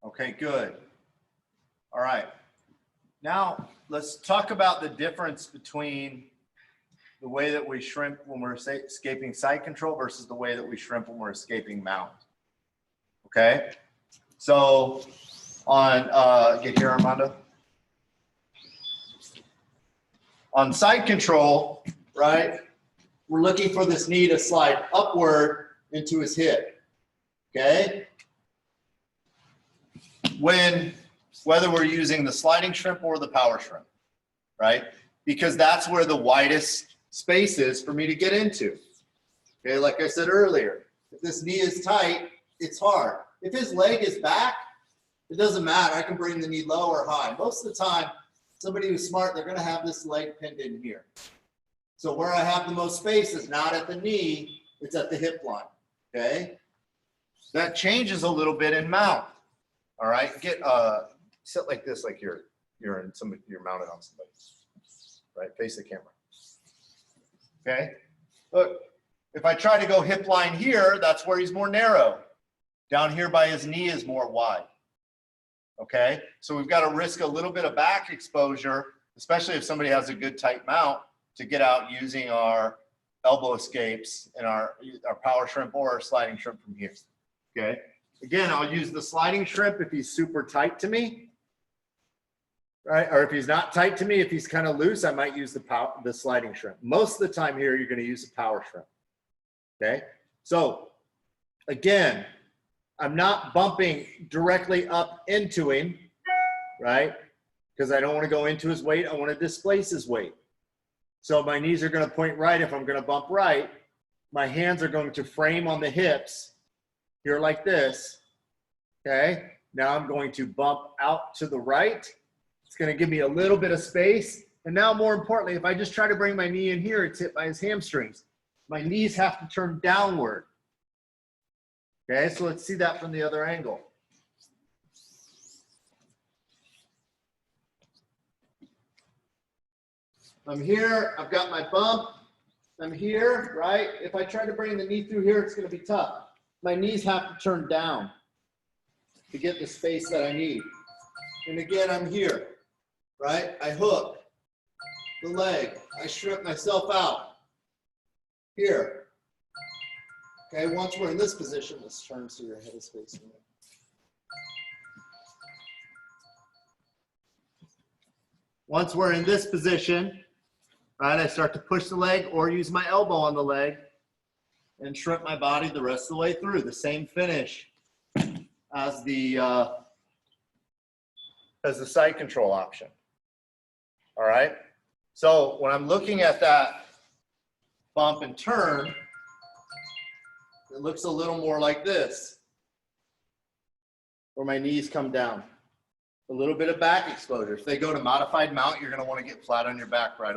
Okay, good. All right. Now let's talk about the difference between the way that we shrimp when we're escaping side control versus the way that we shrimp when we're escaping mount. Okay. So on, get here, Armando. On side control, right, we're looking for this knee to slide upward into his hip, okay? Whether we're using the sliding shrimp or the power shrimp, right? Because that's where the widest space is for me to get into, okay? Like I said earlier, if this knee is tight, it's hard. If his leg is back, it doesn't matter. I can bring the knee low or high. Most of the time, somebody who's smart, they're gonna have this leg pinned in here. So where I have the most space is not at the knee, it's at the hip line, okay? That changes a little bit in mount, all right? Sit like this, like you're mounted on somebody, right? Face the camera, okay? Look, if I try to go hip line here, that's where he's more narrow. Down here by his knee is more wide. Okay, so we've got to risk a little bit of back exposure, especially if somebody has a good tight mount, to get out using our elbow escapes and our power shrimp or our sliding shrimp from here. Okay, again, I'll use the sliding shrimp if he's super tight to me, right? Or if he's not tight to me, if he's kind of loose, I might use the sliding shrimp. Most of the time here, you're going to use the power shrimp. Okay, so again, I'm not bumping directly up into him, right? Because I don't want to go into his weight. I want to displace his weight. So my knees are going to point right. If I'm going to bump right, my hands are going to frame on the hips here like this, okay? Now I'm going to bump out to the right. It's going to give me a little bit of space. And now more importantly, if I just try to bring my knee in here, it's hit by his hamstrings. My knees have to turn downward. Okay, so let's see that from the other angle. I'm here, I've got my bump, I'm here, right? If I try to bring the knee through here, it's gonna be tough. My knees have to turn down to get the space that I need. And again, I'm here, right? I hook the leg, I shrimp myself out. Here. Okay, once we're in this position, let's turn so your head is facing me. Once we're in this position, right, I start to push the leg or use my elbow on the leg and shrimp my body the rest of the way through. The same finish as the side control option. All right, so when I'm looking at that bump and turn, it looks a little more like this, where my knees come down. A little bit of back exposure. If they go to modified mount, you're going to want to get flat on your back right away.